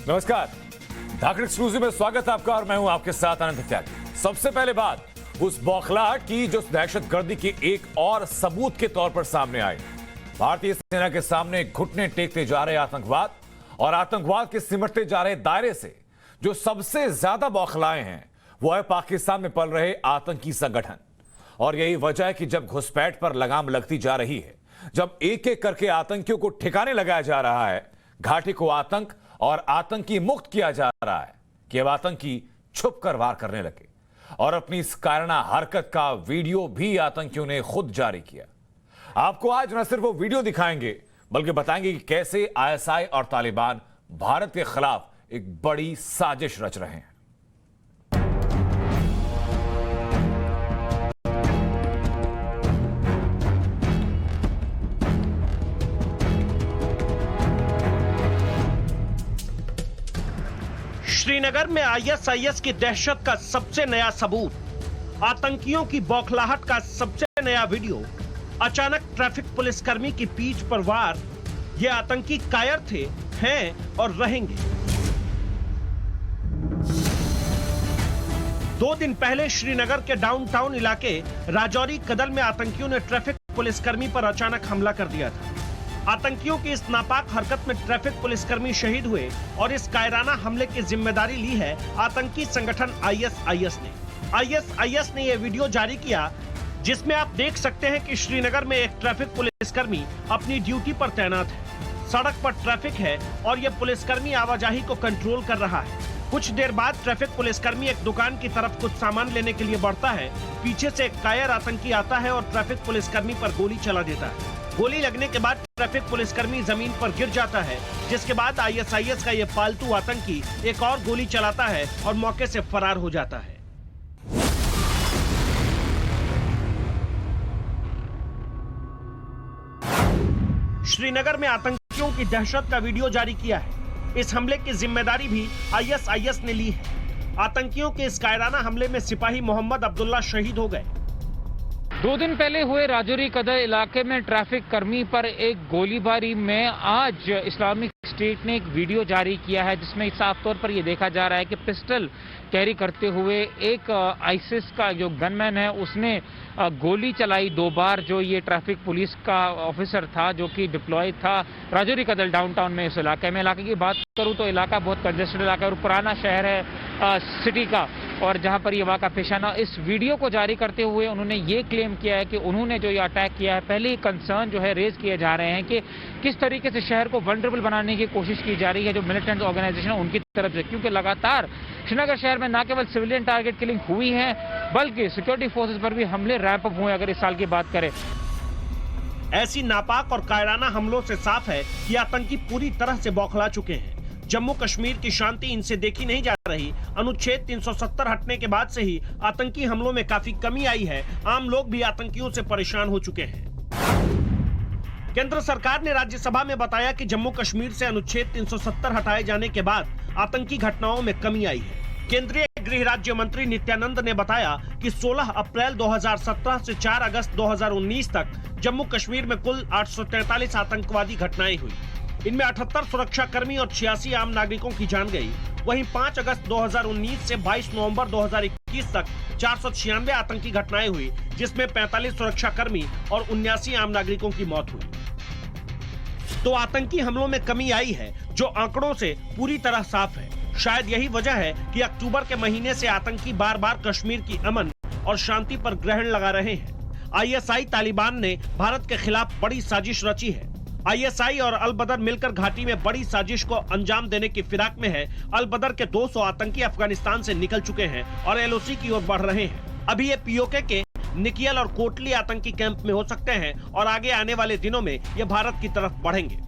नमस्कार, धाकड़ एक्सक्लूसिव में स्वागत है आपका और मैं हूं आपके साथ आनंद त्यागी। सबसे पहले बात उस बौखलाहट की जो दहशतगर्दी के एक और सबूत के तौर पर सामने आई। भारतीय सेना के सामने घुटने टेकते जा रहे आतंकवाद और आतंकवाद के सिमटते जा रहे दायरे से जो सबसे ज्यादा बौखलाए हैं वो है पाकिस्तान में पल रहे आतंकी संगठन। और यही वजह है कि जब घुसपैठ पर लगाम लगती जा रही है, जब एक एक करके आतंकियों को ठिकाने लगाया जा रहा है, घाटी को आतंक और आतंकी मुक्त किया जा रहा है कि अब आतंकी छुप कर वार करने लगे। और अपनी इस कायराना हरकत का वीडियो भी आतंकियों ने खुद जारी किया। आपको आज न सिर्फ वो वीडियो दिखाएंगे बल्कि बताएंगे कि कैसे आईएसआई और तालिबान भारत के खिलाफ एक बड़ी साजिश रच रहे हैं। श्रीनगर में आईएसआईएस की दहशत का सबसे नया सबूत, आतंकियों की बौखलाहट का सबसे नया वीडियो, अचानक ट्रैफिक पुलिसकर्मी की पीठ पर वार। ये आतंकी कायर थे, हैं और रहेंगे। 2 दिन पहले श्रीनगर के डाउनटाउन इलाके राजौरी कदल में आतंकियों ने ट्रैफिक पुलिसकर्मी पर अचानक हमला कर दिया था। आतंकियों की इस नापाक हरकत में ट्रैफिक पुलिसकर्मी शहीद हुए और इस कायराना हमले की जिम्मेदारी ली है आतंकी संगठन आईएसआईएस ने। आईएसआईएस ने यह वीडियो जारी किया जिसमें आप देख सकते हैं कि श्रीनगर में एक ट्रैफिक पुलिसकर्मी अपनी ड्यूटी पर तैनात है। सड़क पर ट्रैफिक है और यह पुलिसकर्मी आवाजाही को कंट्रोल कर रहा है। कुछ देर बाद ट्रैफिक पुलिसकर्मी एक दुकान की तरफ कुछ सामान लेने के लिए बढ़ता है। पीछे से एक कायर आतंकी आता है और ट्रैफिक पुलिसकर्मी पर गोली चला देता है। गोली लगने के बाद ट्रैफिक पुलिसकर्मी जमीन पर गिर जाता है, जिसके बाद आईएसआईएस का यह पालतू आतंकी एक और गोली चलाता है और मौके से फरार हो जाता है। श्रीनगर में आतंकियों की दहशत का वीडियो जारी किया है। इस हमले की जिम्मेदारी भी आईएसआईएस ने ली है। आतंकियों के इस कायराना हमले में सिपाही मोहम्मद अब्दुल्ला शहीद हो गए। 2 दिन पहले हुए राजौरी कदर इलाके में ट्रैफिक कर्मी पर एक गोलीबारी में आज इस्लामिक स्टेट ने एक वीडियो जारी किया है जिसमें साफ तौर पर यह देखा जा रहा है कि पिस्टल कैरी करते हुए एक आईसिस का जो गनमैन है उसने गोली चलाई 2 बार। जो ये ट्रैफिक पुलिस का ऑफिसर था जो कि डिप्लॉय था राजौरी कदल डाउनटाउन में इस इलाके में। इलाके की बात करूं तो इलाका बहुत कंजेस्टेड इलाका और पुराना शहर है सिटी का, और जहां पर ये वाक़ा पेश आना। इस वीडियो को जारी करते हुए उन्होंने ये क्लेम किया है कि उन्होंने जो ये अटैक किया है, पहले ही कंसर्न जो है रेज किए जा रहे हैं कि किस तरीके से शहर को वल्नरेबल बनाने की कोशिश की जा रही है जो मिलिटेंट ऑर्गेनाइजेशन है उनकी तरफ से, क्योंकि लगातार श्रीनगर शहर में न केवल सिविलियन टारगेट किलिंग हुई है बल्कि सिक्योरिटी फोर्सेस पर भी हमले रैंप अप हुए। अगर इस साल की बात करें, ऐसी नापाक और कायराना हमलों से साफ है कि आतंकी पूरी तरह से बौखला चुके हैं। जम्मू कश्मीर की शांति इनसे देखी नहीं जा रही। अनुच्छेद 370 हटने के बाद से ही आतंकी हमलों में काफी कमी आई है। आम लोग भी आतंकियों से परेशान हो चुके हैं। केंद्र सरकार ने राज्यसभा में बताया कि जम्मू कश्मीर से अनुच्छेद 370 हटाए जाने के बाद आतंकी घटनाओं में कमी आई है। केंद्रीय गृह राज्य मंत्री नित्यानंद ने बताया कि 16 अप्रैल 2017 से 4 अगस्त 2019 तक जम्मू कश्मीर में कुल 843 आतंकवादी घटनाएं हुई। इनमें 78 सुरक्षाकर्मी और 86 आम नागरिकों की जान गई। वहीं 5 अगस्त 2019 से 22 नवंबर 2021 तक 496 आतंकी घटनाएं हुई, जिसमें 45 सुरक्षाकर्मी और 79 आम नागरिकों की मौत हुई। तो आतंकी हमलों में कमी आई है जो आंकड़ों से पूरी तरह साफ है। शायद यही वजह है कि अक्टूबर के महीने से आतंकी बार बार कश्मीर की अमन और शांति पर ग्रहण लगा रहे हैं। आईएसआई तालिबान ने भारत के खिलाफ बड़ी साजिश रची है। आईएसआई और अल बदर मिलकर घाटी में बड़ी साजिश को अंजाम देने की फिराक में है। अल बदर के 200 आतंकी अफगानिस्तान से निकल चुके हैं और एलओसी की ओर बढ़ रहे हैं। अभी ये पीओके के निकियल और कोटली आतंकी कैंप में हो सकते हैं और आगे आने वाले दिनों में ये भारत की तरफ बढ़ेंगे।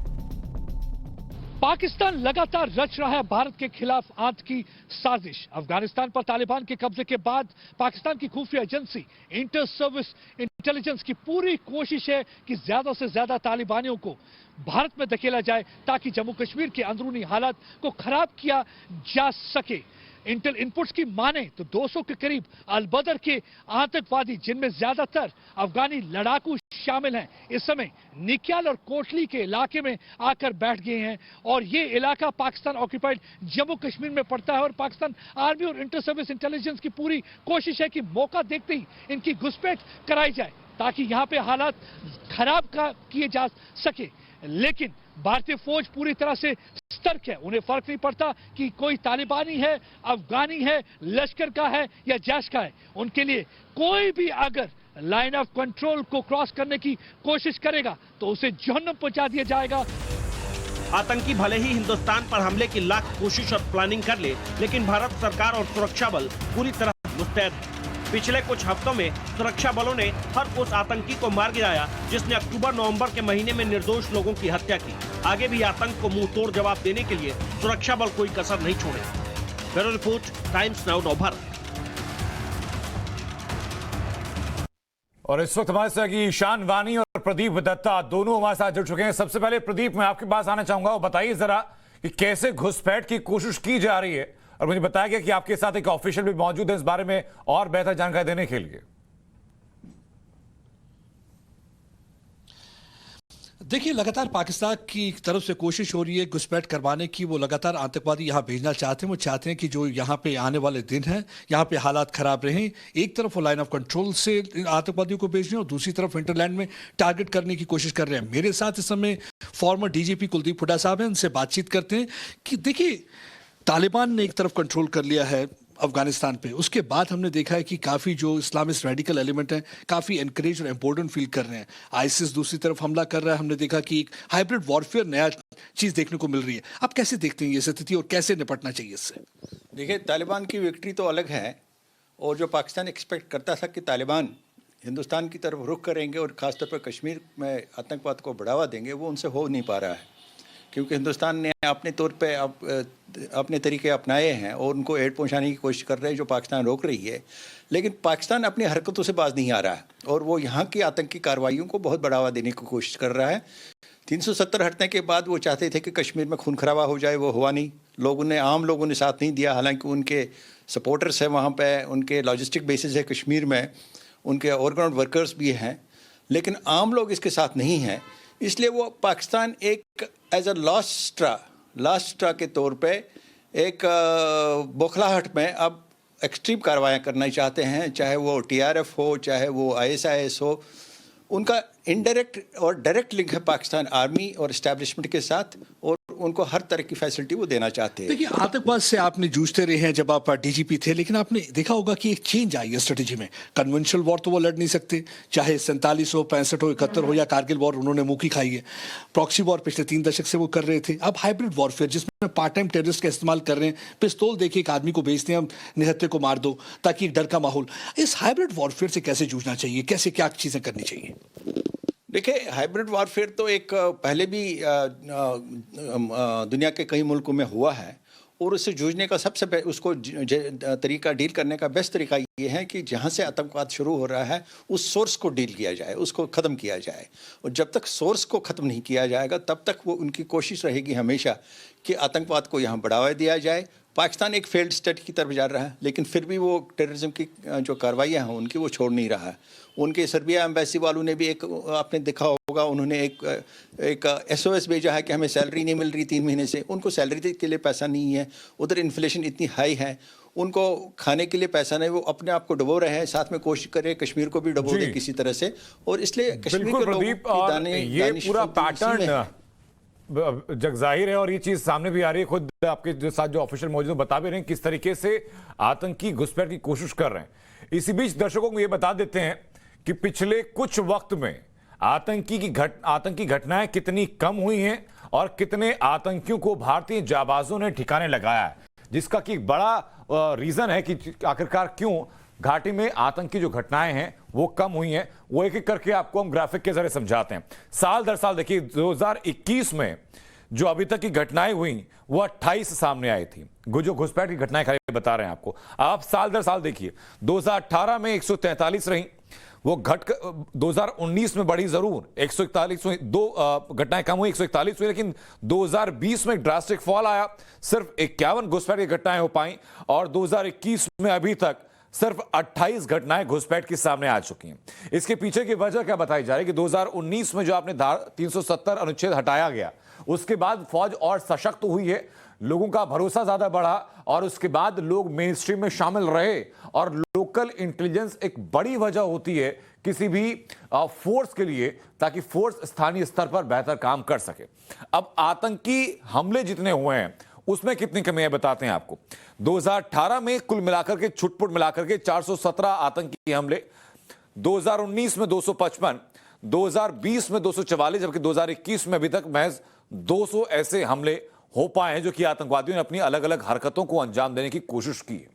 पाकिस्तान लगातार रच रहा है भारत के खिलाफ आतंकी साजिश। अफगानिस्तान पर तालिबान के कब्जे के बाद पाकिस्तान की खुफिया एजेंसी इंटर सर्विस इंटेलिजेंस की पूरी कोशिश है कि ज्यादा से ज्यादा तालिबानियों को भारत में धकेला जाए ताकि जम्मू कश्मीर के अंदरूनी हालात को खराब किया जा सके। इंटेल इनपुट्स की माने तो 200 के करीब अल बदर के आतंकवादी, जिनमें ज्यादातर अफगानी लड़ाकू शामिल हैं इस समय निक्याल और कोटली के इलाके में आकर बैठ गए हैं और ये इलाका पाकिस्तान ऑक्यूपाइड जम्मू कश्मीर में पड़ता है और पाकिस्तान आर्मी और इंटर सर्विस इंटेलिजेंस की पूरी कोशिश है कि मौका देखते ही इनकी घुसपैठ कराई जाए ताकि यहां पे हालात खराब किए जा सके। लेकिन भारतीय फौज पूरी तरह से सतर्क है, उन्हें फर्क नहीं पड़ता कि कोई तालिबानी है, अफगानी है, लश्कर का है या जैश का है। उनके लिए कोई भी अगर लाइन ऑफ कंट्रोल को क्रॉस करने की कोशिश करेगा तो उसे जहन्नम पहुंचा दिया जाएगा। आतंकी भले ही हिंदुस्तान पर हमले की लाख कोशिश और प्लानिंग कर ले, लेकिन भारत सरकार और सुरक्षा बल पूरी तरह मुस्तैद है। पिछले कुछ हफ्तों में सुरक्षा बलों ने हर उस आतंकी को मार गिराया जिसने अक्टूबर-नवंबर के महीने में निर्दोष लोगों की हत्या की। आगे भी आतंक को मुंह तोड़ जवाब देने के लिए सुरक्षा बल कोई कसर नहीं छोड़े। Bureau report, times now Navbharat. और इस वक्त हमारे साथ ईशान वानी और प्रदीप दत्ता दोनों हमारे साथ जुड़ चुके हैं। सबसे पहले प्रदीप, मैं आपके पास आना चाहूंगा और बताइए जरा कि कैसे घुसपैठ की कोशिश की जा रही है, और मुझे बताया गया कि आपके साथ एक ऑफिशियल भी मौजूद है इस बारे में और बेहतर जानकारी देने के लिए। देखिए, लगातार पाकिस्तान की तरफ से कोशिश हो रही है घुसपैठ करवाने की। वो लगातार आतंकवादी यहाँ भेजना चाहते हैं। वो चाहते हैं कि जो यहाँ पे आने वाले दिन हैं, यहाँ पे हालात खराब रहें। एक तरफ वो लाइन ऑफ कंट्रोल से आतंकवादियों को भेज रहे हैं और दूसरी तरफ इंटरलैंड में टारगेट करने की कोशिश कर रहे हैं। मेरे साथ इस समय फॉर्मर डीजीपी कुलदीप हुड्डा साहब हैं, उनसे बातचीत करते हैं कि देखिए, तालिबान ने एक तरफ कंट्रोल कर लिया है अफगानिस्तान पे, उसके बाद हमने देखा है कि काफ़ी जो इस्लामिस्ट रेडिकल एलिमेंट हैं काफ़ी एनकरेज और एम्पोर्टेंट फील कर रहे हैं। आईसिस दूसरी तरफ हमला कर रहा है। हमने देखा कि एक हाइब्रिड वॉरफेयर नया चीज़ देखने को मिल रही है। आप कैसे देखते हैं ये स्थिति और कैसे निपटना चाहिए इससे? देखिए, तालिबान की विक्ट्री तो अलग है, और जो पाकिस्तान एक्सपेक्ट करता था कि तालिबान हिंदुस्तान की तरफ रुख करेंगे और ख़ासतौर पर कश्मीर में आतंकवाद को बढ़ावा देंगे, वो उनसे हो नहीं पा रहा है, क्योंकि हिंदुस्तान ने अपने तौर पे अपने तरीके अपनाए हैं और उनको एड पहुंचाने की कोशिश कर रहे हैं, जो पाकिस्तान रोक रही है। लेकिन पाकिस्तान अपनी हरकतों से बाज नहीं आ रहा है और वो यहाँ की आतंकी कार्रवाइयों को बहुत बढ़ावा देने की कोशिश कर रहा है। 370 हटने के बाद वो चाहते थे कि कश्मीर में खून खराबा हो जाए, वो हुआ नहीं। आम लोगों ने साथ नहीं दिया, हालांकि उनके सपोर्टर्स हैं वहाँ पे, उनके लॉजिस्टिक बेसिस है कश्मीर में, उनके ऑर्गेनाइज्ड वर्कर्स भी हैं, लेकिन आम लोग इसके साथ नहीं हैं। इसलिए वो पाकिस्तान एक एज अ लास्ट स्ट्रा के तौर पे एक बौखलाहट में अब एक्सट्रीम कार्रवाइयाँ करना चाहते हैं, चाहे वो TRF हो, चाहे वो ISIS हो। उनका इनडायरेक्ट और डायरेक्ट लिंक है पाकिस्तान आर्मी और इस्टेब्लिशमेंट के साथ, और उनको हर तरह की फैसिलिटी वो देना चाहते हैं। देखिए, आतंकवाद से आपने जूझते रहे हैं जब आप डीजीपी थे, लेकिन आपने देखा होगा कि एक चेंज आई है स्ट्रेटेजी में। कन्वेंशनल वॉर तो वो लड़ नहीं सकते, चाहे 47 हो, 65 हो, 71 हो या कारगिल वॉर, उन्होंने मुँह खाई है। प्रॉक्सी वॉर पिछले 3 दशक से वो कर रहे थे। अब हाइब्रिड वॉरफेयर, जिसमें पार्ट टाइम टेररिस्ट का इस्तेमाल कर रहे हैं, पिस्तौल देखिए एक आदमी को भेजते हैं, निहत्थे को मार दो, ताकि एक डर का माहौल। इस हाइब्रिड वॉरफेयर से कैसे जूझना चाहिए, कैसे क्या चीज़ें करनी चाहिए? देखिए, हाइब्रिड वॉरफेयर तो एक पहले भी दुनिया के कई मुल्कों में हुआ है, और उससे जूझने का सबसे उसको तरीका, डील करने का बेस्ट तरीका ये है कि जहाँ से आतंकवाद शुरू हो रहा है उस सोर्स को डील किया जाए, उसको ख़त्म किया जाए। और जब तक सोर्स को ख़त्म नहीं किया जाएगा तब तक वो उनकी कोशिश रहेगी हमेशा कि आतंकवाद को यहाँ बढ़ावा दिया जाए। पाकिस्तान एक फेल्ड स्टेट की तरफ जा रहा है, लेकिन फिर भी वो टेररिज्म की जो कार्रवाइयाँ हैं उनकी वो छोड़ नहीं रहा है। उनके सर्बिया एम्बेसी वालों ने भी एक, आपने देखा होगा, उन्होंने एक SOS भेजा है कि हमें सैलरी नहीं मिल रही 3 महीने से। उनको सैलरी के लिए पैसा नहीं है, उधर इन्फ्लेशन इतनी हाई है, उनको खाने के लिए पैसा नहीं, वो अपने आप को डबो रहे हैं, साथ में कोशिश करें कश्मीर को भी डबो दे किसी तरह से। और इसलिए कश्मीर के लोगों की दाने ये पूरा पैटर्न जग जाहिर है, और ये चीज सामने भी आ रही है। खुद आपके जो साथ जो ऑफिशियल मौजूद बता भी रहे हैं किस तरीके से आतंकी घुसपैठ की कोशिश कर रहे हैं। इसी बीच दर्शकों को ये बता देते हैं कि पिछले कुछ वक्त में आतंकी घटनाएं कितनी कम हुई हैं और कितने आतंकियों को भारतीय जाबाजों ने ठिकाने लगाया है, जिसका कि बड़ा रीजन है कि आखिरकार क्यों घाटी में आतंकी जो घटनाएं हैं वो कम हुई हैं। वो एक एक करके आपको हम ग्राफिक के जरिए समझाते हैं। साल दर साल देखिए, 2021 में जो अभी तक की घटनाएं हुई वो 28 सामने आई थी, जो घुसपैठ की घटनाएं खाली बता रहे हैं आपको। आप साल दर साल देखिए, 2018 में 143 रही, वो घट 2019 में बढ़ी जरूर, 141 हुई, 2 घटनाएं कम हुई, 141 हुई, लेकिन 2020 में ड्रास्टिक फॉल आया, सिर्फ 51 घुसपैठ की घटनाएं हो पाई, और 2021 में अभी तक सिर्फ 28 घटनाएं घुसपैठ की सामने आ चुकी हैं। इसके पीछे की वजह क्या बताई जा रही है कि 2019 में जो आपने 370 अनुच्छेद हटाया गया, उसके बाद फौज और सशक्त हुई है, लोगों का भरोसा ज्यादा बढ़ा और उसके बाद लोग मेन स्ट्रीम में शामिल रहे। और लोकल इंटेलिजेंस एक बड़ी वजह होती है किसी भी फोर्स के लिए, ताकि फोर्स स्थानीय स्तर पर बेहतर काम कर सके। अब आतंकी हमले जितने हुए हैं उसमें कितनी कमियां बताते हैं आपको। 2018 में कुल मिलाकर के, छुटपुट मिलाकर के 417 आतंकी हमले, 2019 में 255, 2020 में 244, जबकि 2021 में अभी तक महज 200 ऐसे हमले हो पाए हैं जो कि आतंकवादियों ने अपनी अलग अलग हरकतों को अंजाम देने की कोशिश की है।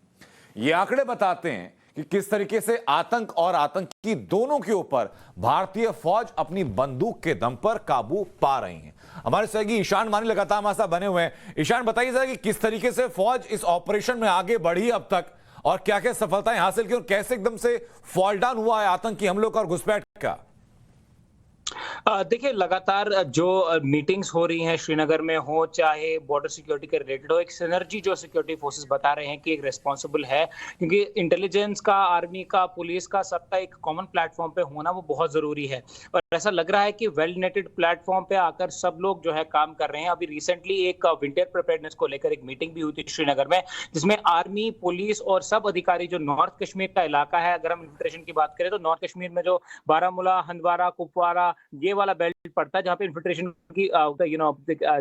ये आंकड़े बताते हैं कि किस तरीके से आतंक और आतंकी दोनों के ऊपर भारतीय फौज अपनी बंदूक के दम पर काबू पा रही है। हमारे सहयोगी ईशान मानी लगातार हमारे साथ बने हुए हैं। ईशान, बताइए जरा कि किस तरीके से फौज इस ऑपरेशन में आगे बढ़ी अब तक और क्या क्या सफलताएं हासिल की और कैसे एकदम से फॉल डाउन हुआ है आतंकी हमलों का और घुसपैठ का। देखिए, लगातार जो मीटिंग्स हो रही हैं श्रीनगर में हो, चाहे बॉर्डर सिक्योरिटी के रिलेटेड हो, एक सिनर्जी जो सिक्योरिटी फोर्सेस बता रहे हैं कि एक रिस्पॉन्सिबल है, क्योंकि इंटेलिजेंस का, आर्मी का, पुलिस का, सबका एक कॉमन प्लेटफॉर्म पे होना वो बहुत जरूरी है। और ऐसा लग रहा है कि वेल नेटेड प्लेटफॉर्म पे आकर सब लोग जो है काम कर रहे हैं। अभी रिसेंटली एक विंटर प्रिपेयर्डनेस को लेकर एक मीटिंग भी हुई थी श्रीनगर में, जिसमें आर्मी, पुलिस और सब अधिकारी, जो नॉर्थ कश्मीर का इलाका है, अगर हम इन्फिल्ट्रेशन की बात करें तो नॉर्थ कश्मीर में जो बारामूला, हंदवारा, कुपवारा, ये वाला बेल्ट पड़ता है जहां पे इन्फिल्ट्रेशन की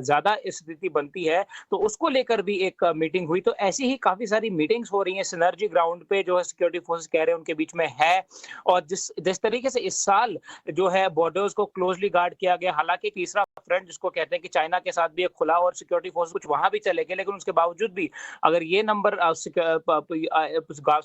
ज्यादा स्थिति बनती है, तो उसको लेकर भी एक मीटिंग हुई। तो ऐसी ही काफी सारी मीटिंग्स हो रही हैं सिनर्जी ग्राउंड पे, जो है सिक्योरिटी फोर्सेस कह रहे हैं उनके बीच में है। और जिस तरीके से इस साल जो है बॉर्डर्स को क्लोजली गार्ड किया गया, हालांकि तीसरा फ्रंट जिसको कहते हैं कि चाइना के साथ भी एक खुला और सिक्योरिटी फोर्स कुछ वहां भी चले गए, लेकिन उसके बावजूद भी अगर ये नंबर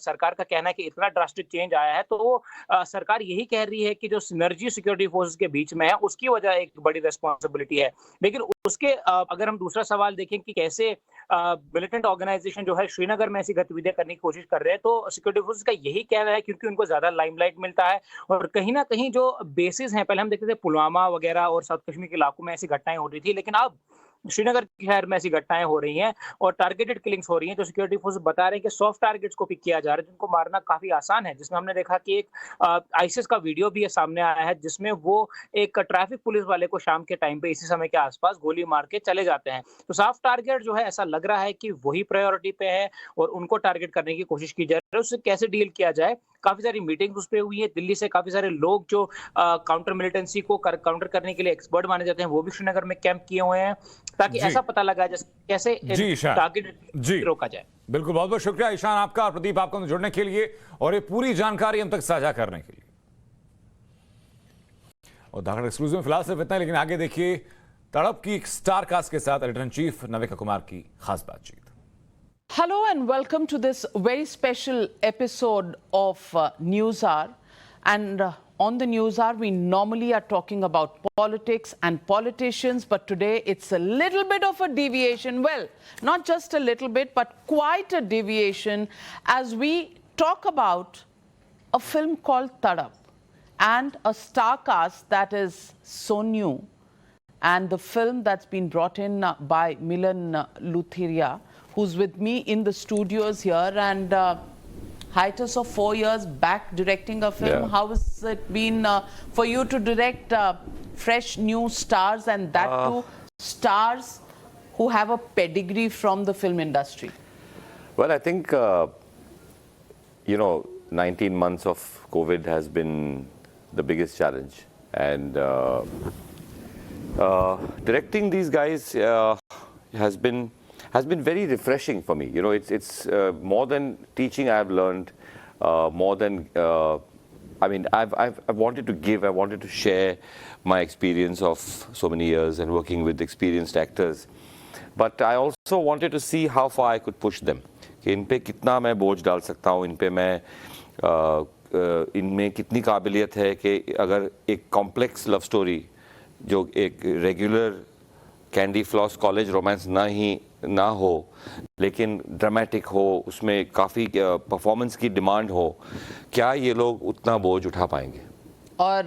सरकार का कहना है कि इतना ड्रास्टिक चेंज आया है, तो सरकार यही कह रही है कि जो सिनर्जी सिक्योरिटी फोर्सेस के बीच में है उसकी वजह एक बड़ी रिस्पॉन्सिबिलिटी है। लेकिन उसके अगर हम दूसरा सवाल देखें कि कैसे मिलिटेंट ऑर्गेनाइजेशन जो है श्रीनगर में ऐसी गतिविधियां करने की कोशिश कर रहे हैं, तो सिक्योरिटी फोर्सेस का यही कहना है क्योंकि उनको ज्यादा लाइमलाइट मिलता है। और कहीं ना कहीं जो बेसिस हैं, पहले हम देखते थे पुलवामा वगैरह और साउथ कश्मीर के इलाकों में ऐसी घटनाएं हो रही थी, लेकिन अब श्रीनगर शहर में ऐसी घटनाएं हो रही हैं और टारगेटेड किलिंग्स हो रही हैं। जो सिक्योरिटी फोर्स बता रहे हैं कि सॉफ्ट टारगेट्स को पिक किया जा रहा है, जिनको मारना काफी आसान है। जिसमें हमने देखा कि एक आईसिस का वीडियो भी सामने आया है, जिसमें वो एक ट्रैफिक पुलिस वाले को शाम के टाइम पे इसी समय के आसपास गोली मार के चले जाते हैं। तो सॉफ्ट टारगेट जो है, ऐसा लग रहा है कि वही प्रायोरिटी पे है और उनको टारगेट करने की कोशिश की जा रही है। उससे कैसे डील किया जाए, काफी सारी मीटिंग्स उस पर हुई है। दिल्ली से काफी सारे लोग जो काउंटर मिलिटेंसी को काउंटर करने के लिए एक्सपर्ट माने जाते हैं, वो भी श्रीनगर में कैंप किए हुए हैं, ताकि ऐसा पता लगा जाए कैसे टारगेट रोका जाए। बिल्कुल, बहुत बहुत शुक्रिया ईशान आपका और प्रदीप आपको जुड़ने के लिए और ये पूरी जानकारी हम तक साझा करने के लिए। और धाकड़ एक्सक्लूसिव में फिलहाल सिर्फ इतना, लेकिन आगे देखिए तड़प की स्टार कास्ट के साथ editor in chief Navika Kumar की खास बातचीत। Hello and welcome to this very special episode of News Hour. And on the News Hour, we normally are talking about politics and politicians, but today it's a little bit of a deviation. Well, not just a little bit, but quite a deviation as we talk about a film called Tadap and a star cast that is so new. And the film that's been brought in by Milan Lutheria, who's with me in the studios here, and hiatus of 4 years back directing a film. How has it been for you to direct fresh new stars, and that too stars who have a pedigree from the film industry? Well, I think 19 months of COVID has been the biggest challenge, and directing these guys has been very refreshing for me. It's more than teaching. I've learned more than. I've wanted to give. I wanted to share my experience of so many years and working with experienced actors. But I also wanted to see how far I could push them. कि इन पे कितना मैं बोझ डाल सकता हूँ, इन पे मैं इनमें कितनी काबिलियत है कि अगर एक कॉम्प्लेक्स लव स्टोरी जो एक regular candy floss college romance ना हो, लेकिन ड्रामेटिक हो, उसमें काफ़ी परफॉर्मेंस की डिमांड हो, क्या ये लोग उतना बोझ उठा पाएंगे? और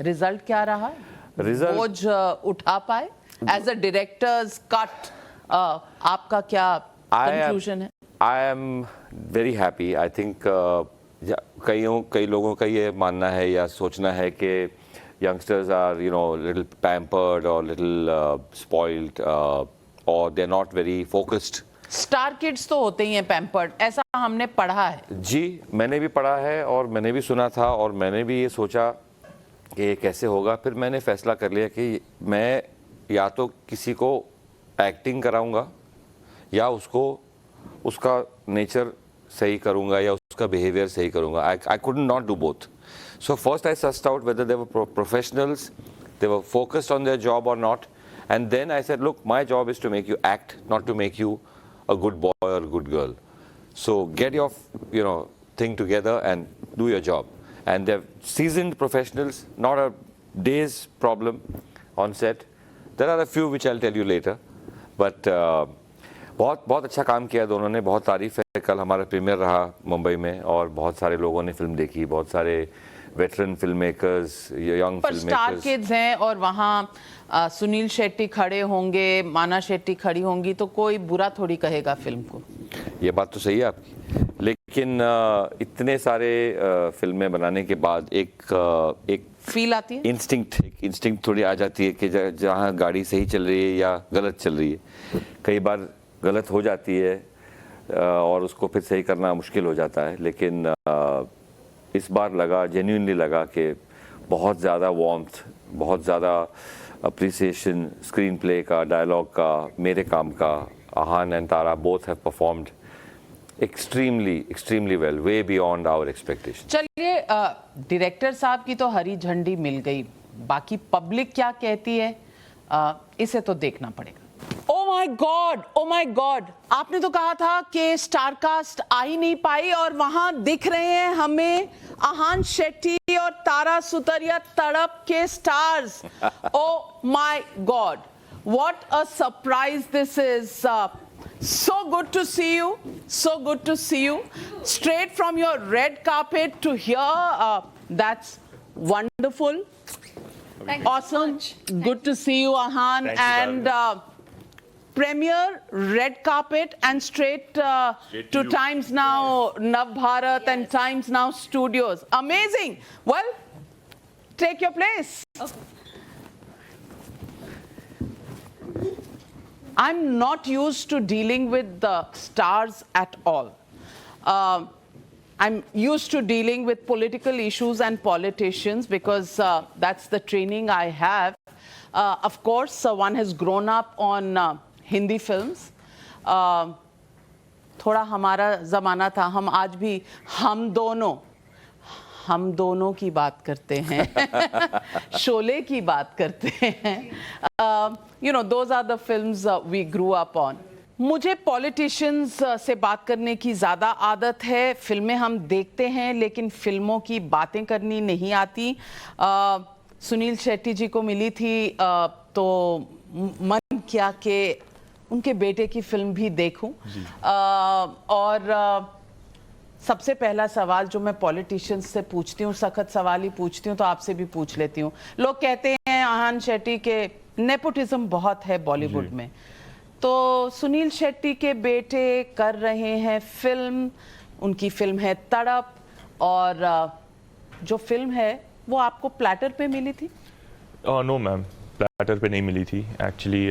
रिजल्ट क्या रहा? बोझ उठा पाए? एज अ डायरेक्टर्स कट आपका क्या कंक्लूजन है? I am very happy. I think कई लोगों का ये मानना है या सोचना है कि youngsters are, you know, little pampered or little spoiled, or they're not very focused. Star kids तो होते ही हैं पैम्पर्ड, ऐसा हमने पढ़ा है. जी, मैंने भी पढ़ा है और मैंने भी सुना था और मैंने भी ये सोचा कि ये कैसे होगा. फिर मैंने फैसला कर लिया कि मैं या तो किसी को एक्टिंग कराऊंगा या उसको उसका नेचर सही करूंगा या उसका बिहेवियर सही करूंगा. I could not do both. So first I sussed out whether they were professionals, they were focused on their job or not, and then I said, look, my job is to make you act, not to make you a good boy or a good girl. So get your, you know, thing together and do your job. And they're seasoned professionals, not a day's problem on set. There are a few which I'll tell you later, but बहुत अच्छा काम किया दोनों ने. बहुत तारीफ है. कल हमारा प्रीमियर रहा मुंबई में और बहुत सारे लोगों ने फिल्म देखी. बहुत सारे वेटरन फिल्म मेकर्स, यंग पर स्टार किड्स हैं और वहाँ सुनील शेट्टी खड़े होंगे, माना शेट्टी खड़ी होंगी, तो कोई बुरा थोड़ी कहेगा फिल्म को. ये बात तो सही है आपकी, लेकिन इतने सारे फिल्में बनाने के बाद एक फील आती है, इंस्टिंक्ट थोड़ी आ जाती है कि जहाँ गाड़ी सही चल रही है या गलत चल रही है. कई बार गलत हो जाती है और उसको फिर सही करना मुश्किल हो जाता है. लेकिन इस बार लगा, जेन्युइनली लगा कि बहुत ज़्यादा वार्मथ, बहुत ज़्यादा अप्रिसिएशन स्क्रीन प्ले का, डायलॉग का, मेरे काम का. Ahan and Tara both have performed extremely well, way beyond our expectation. चलिए, डायरेक्टर साहब की तो हरी झंडी मिल गई, बाकी पब्लिक क्या कहती है इसे तो देखना पड़ेगा. ओ माय गॉड, आपने तो कहा था कि स्टारकास्ट आ ही नहीं पाई और वहां दिख रहे हैं हमें आहान शेट्टी और तारा सुतारिया, तड़प के stars. Oh my God, what a surprise this is. So good to see you. So good to see you. Straight from your red carpet to here. That's wonderful. Awesome. Good to see you, Ahan. And premiere red carpet and straight to Times Now Navbharat and Times Now Studios. Amazing. Well, take your place. I'm not used to dealing with the stars at all. I'm used to dealing with political issues and politicians because that's the training I have. Of course, one has grown up on Hindi films. थोड़ा हमारा ज़माना था, हम आज भी हम दोनों की बात करते हैं, शोले की बात करते हैं. You know, those are the films we grew up on. मुझे पॉलिटिशियंस से बात करने की ज़्यादा आदत है. फिल्में हम देखते हैं लेकिन फिल्मों की बातें करनी नहीं आती. सुनील शेट्टी जी को मिली थी तो मन किया कि उनके बेटे की फिल्म भी देखूं. और सबसे पहला सवाल जो मैं पॉलिटिशियंस से पूछती हूँ, सख्त सवाल ही पूछती हूँ, तो आपसे भी पूछ लेती हूँ. लोग कहते हैं आहान शेट्टी के नेपोटिज्म बहुत है बॉलीवुड में, तो सुनील शेट्टी के बेटे कर रहे हैं फिल्म, उनकी फिल्म है तड़प, और जो फिल्म है वो आपको प्लेटर पे मिली थी? नो मैम, प्लेटर पे नहीं मिली थी. एक्चुअली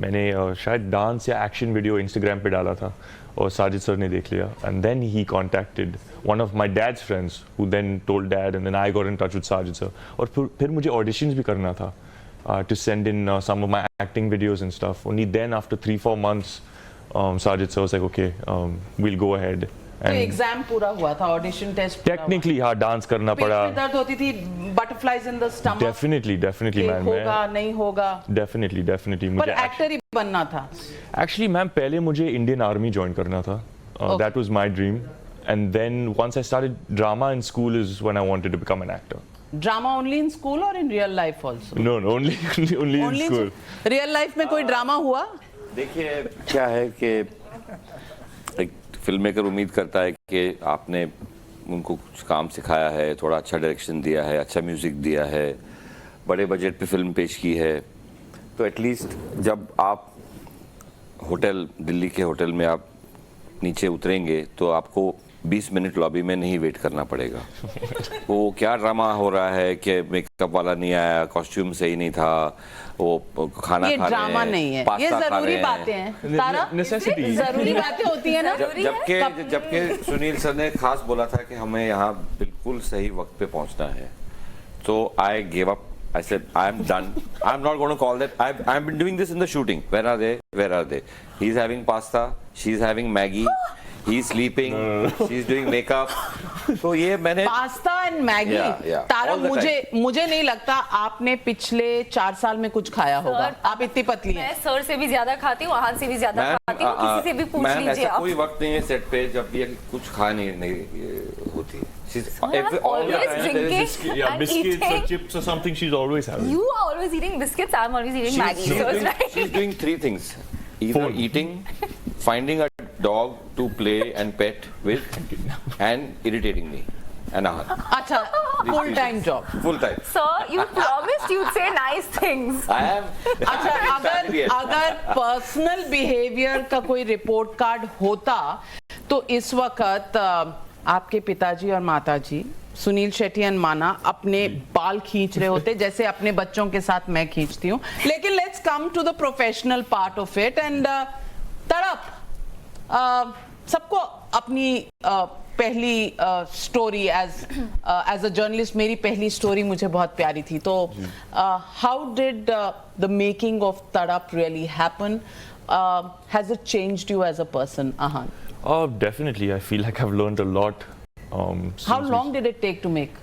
मैंने शायद डांस या एक्शन वीडियो इंस्टाग्राम पे डाला था और साजिद सर ने देख लिया, and then he contacted one of my dad's friends who then told dad, and then I got in touch with Sajid sir. और फिर मुझे ऑडिशंस भी करना था to send in some of my acting videos and stuff. Only then, after 3-4 months, Sajid sir was like, okay, we'll go ahead. तो exam पूरा हुआ था, ऑडिशन टेस्ट टेक्निकली हाँ, डांस करना पड़ा. पेट में दर्द होती थी, butterflies in the stomach. Definitely ma'am, होगा नहीं होगा, डेफिनेटली मुझे एक्टर ही बनना था. एक्चुअली मैम पहले मुझे इंडियन आर्मी ज्वाइन करना था. That was my dream, and then once I started drama in school is when I wanted to become an actor. Drama only in school और in real life also? No only in school. Real life में कोई drama हुआ? देखिए क्या है कि एक film maker उम्मीद करता है कि आपने उनको कुछ काम सिखाया है, थोड़ा अच्छा डायरेक्शन दिया है, अच्छा म्यूज़िक दिया है, बड़े बजट पे फिल्म पेश की है, तो एटलीस्ट जब आप होटल, दिल्ली के होटल में आप नीचे उतरेंगे तो आपको 20 मिनट लॉबी में नहीं वेट करना पड़ेगा। वो क्या ड्रामा हो रहा है कि मेकअप वाला नहीं आया, कॉस्ट्यूम सही नहीं था, वो खाना ये खा रहे ड्रामा हैं, नहीं है, पास्ता ये खा जरूरी रहे हैं। बातें हैं तारा, Necessity. जरूरी बातें होती है ना। जबकि सुनील सर ने खास बोला था कि हमें यहाँ बिल्कुल सही वक्त पे पहुंचना है, तो I give up. I said, I'm done. I'm not going to call that. I've been doing this in the shooting. Where are they? Where are they? He's having pasta. She's having Maggie. He's sleeping. She's doing makeup. तो ये मैंने pasta and Maggi. Yeah. Tara, All the मुझे नहीं लगता आपने पिछले 4 साल में कुछ खाया होगा। आप इतनी पतली हैं। मैं सर से भी ज्यादा खाती हूँ, आहान से भी ज्यादा खाती हूँ, किसी से भी पूछ मैम, लीजिए ऐसा आप। कोई वक्त नहीं है सेट पे जब ये कुछ खा नहीं होती है। She's always drinking Yeah, and biscuits or eating. chips or something she's always having. You are always eating biscuits. I'm always eating Maggie. So it's like she's doing 3 things: either Phone. eating, finding a dog to play and pet with, and irritating me. And अच्छा, full time job. full time. sir, you promised you'd say nice things. I am. अच्छा, अगर personal behaviour का कोई report card होता तो इस वक्त आपके पिताजी और माताजी सुनील शेट्टी एंड माना अपने बाल खींच रहे होते जैसे अपने बच्चों के साथ मैं खींचती हूँ। लेकिन let's come to the professional part of it and Tadap. सबको अपनी पहली स्टोरी एज अ जर्नलिस्ट, मेरी पहली स्टोरी मुझे बहुत प्यारी थी। तो how did the making of Tadap really happen? Has it changed you as a person, Ahan? Oh, definitely. I feel like I've learned a lot. How long did it take to make?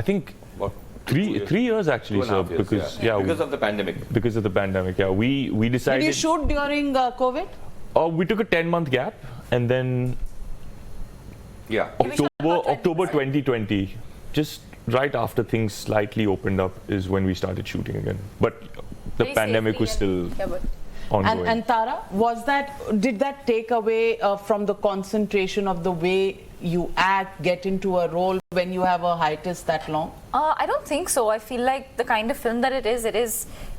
I think What? 3 years actually, 2.5 sir. years, Because because of the pandemic. because of the pandemic. Yeah, we Did decided. you shoot during COVID? We took a 10-month gap, and then Yeah. October 2020, just right after things slightly opened up, is when we started shooting again. But the Very pandemic was safely still and- ongoing. And Tara, did that take away from the concentration of the way you act, get into a role when you have a hiatus that long? I don't think so. I feel like the kind of film that it is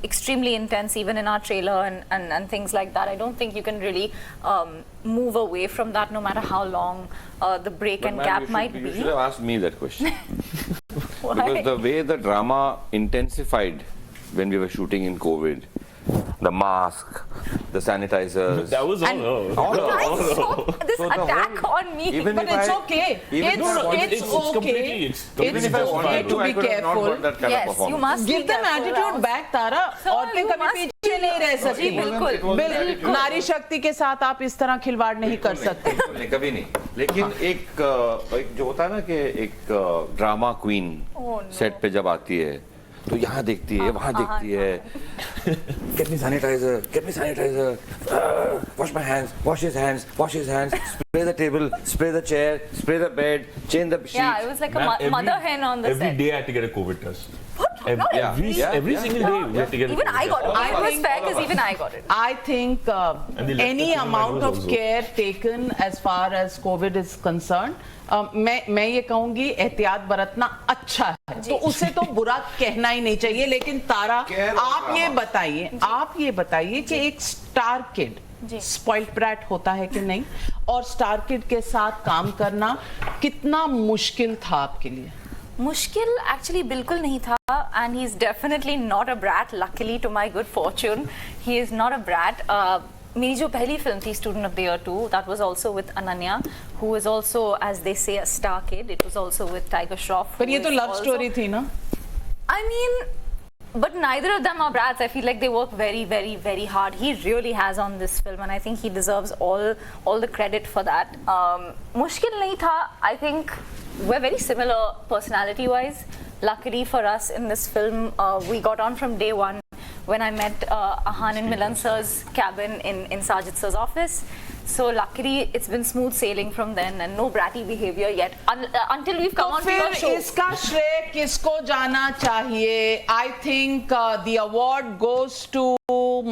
extremely intense, even in our trailer and things like that. I don't think you can really move away from that, no matter how long the break But and ma'am, gap might you be. should have asked me that question. Why? Because the way the drama intensified when we were shooting in COVID, the mask, the sanitizers. That was all. Guys, stop this So the attack whole- on me. even But if it's I- okay. even if I wanted It's to- okay. it's It's Even if I okay wanted to I be could have not careful. got that kind of Yes, you performance. must Give be them careful attitude around. back, Tara. Sir, औरतें you कभी must पीछे नहीं रह सकती। जी, बिल्कुल। It wasn't that- it नारी शक्ति के साथ आप इस तरह खिलवाड़ नहीं कर सकते। नहीं, कभी नहीं। लेकिन एक जो होता है ना कि एक ड्रामा क्वीन सेट पे जब आती है तो यहाँ देखती है, वहाँ देखती है, get me sanitizer, wash my hands, wash his hands, spray the table, spray the chair, spray the bed, change the sheet. Yeah, it was like a mother hen on the Every set. day I had to get a COVID test. Not Every single day we had to get a Even COVID I got test. it. It was fair because even I got it. I think And they left any the cinema amount doors of also. care taken as far as COVID is concerned, मैं ये कहूंगी एहतियात बरतना अच्छा है, तो उसे तो बुरा कहना ही नहीं चाहिए। लेकिन तारा, आप ये बताइए कि एक स्टार किड स्पॉइल्ड ब्रैट होता है कि नहीं, और स्टार किड के साथ काम करना कितना मुश्किल था आपके लिए? मुश्किल एक्चुअली बिल्कुल नहीं था, and he's definitely not a brat. Luckily, to my good fortune, he is not a brat. मेरी जो पहली फिल्म थी student of the year 2, that was also with Ananya, who is also, as they say, a star kid. It was also with Tiger Shroff. पर ये तो love story थी ना? I mean, but neither of them are brats. I feel like they work very, very, very hard. He really has on this film, and I think he deserves all the credit for that. मुश्किल नहीं था. I think we're very similar personality-wise. Luckily for us in this film, we got on from day one. When I met Ahan in Milan sir's cabin in Sajid sir's office. So luckily it's been smooth sailing from then and no bratty behavior yet until we've come तो on to your फिर show. इसका श्रेय किसको जाना चाहिए? I think the award goes to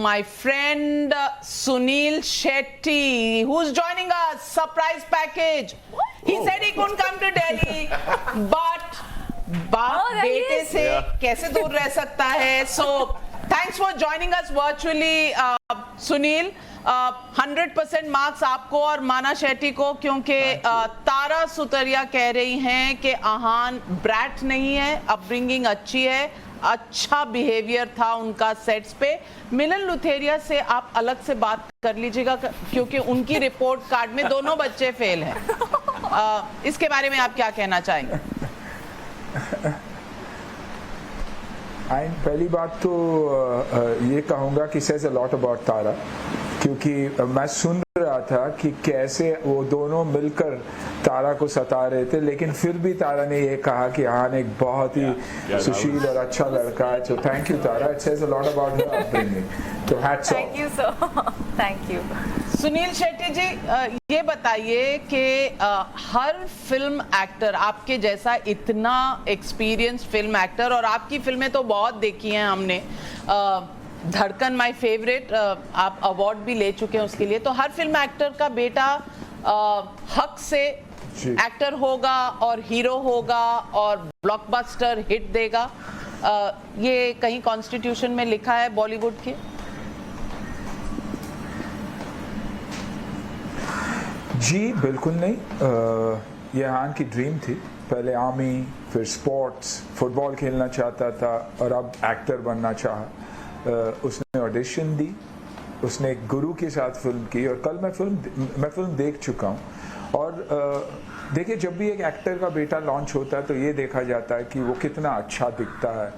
my friend Sunil Shetty, who's joining us. Surprise package. He said he couldn't come to Delhi, but बाप there he बेटे is. से कैसे दूर रह सकता है? So Thanks for joining us virtually, Sunil. 100% marks आपको और माना शेट्टी को, क्योंकि तारा सुतरिया कह रही हैं कि आहान ब्रैट नहीं है, अपब्रिंगिंग अच्छी है, अच्छा बिहेवियर था उनका सेट्स पे। मिलन लुथेरिया से आप अलग से बात कर लीजिएगा, क्योंकि उनकी रिपोर्ट कार्ड में दोनों बच्चे फेल हैं। इसके बारे में आप क्या कहना चाहेंगे? पहली बात तो ये कहूँगा कि सेज अ लॉट अबाउट तारा, क्योंकि मैं सुन रहा था कि कैसे वो दोनों मिलकर तारा को सता रहे थे, लेकिन फिर भी तारा ने ये कहा कि आहान एक बहुत ही सुशील और अच्छा लड़का है। तो thank you Tara, it says a lot about her upbringing. तो hats off. Thank you sir, thank you. Suniel Shetty ji, ये बताइए कि हर फिल्म एक्टर आपके जैसा इतना एक्सपीरियंस फिल्म एक्टर, और आपकी फिल्में तो बहुत देखी हैं हमने, धड़कन माय फेवरेट, आप अवार्ड भी ले चुके हैं उसके लिए, तो हर फिल्म एक्टर का बेटा हक से एक्टर होगा और हीरो होगा और ब्लॉकबस्टर हिट देगा, ये कहीं कॉन्स्टिट्यूशन में लिखा है बॉलीवुड के? जी बिल्कुल नहीं। ये आहान की ड्रीम थी, पहले आर्मी, फिर स्पोर्ट्स, फुटबॉल खेलना चाहता था और अब एक्टर बनना चाहा। उसने ऑडिशन दी, उसने एक गुरु के साथ फिल्म की, और कल मैं फिल्म देख चुका हूँ। और देखिए, जब भी एक एक्टर का बेटा लॉन्च होता है तो ये देखा जाता है कि वो कितना अच्छा दिखता है,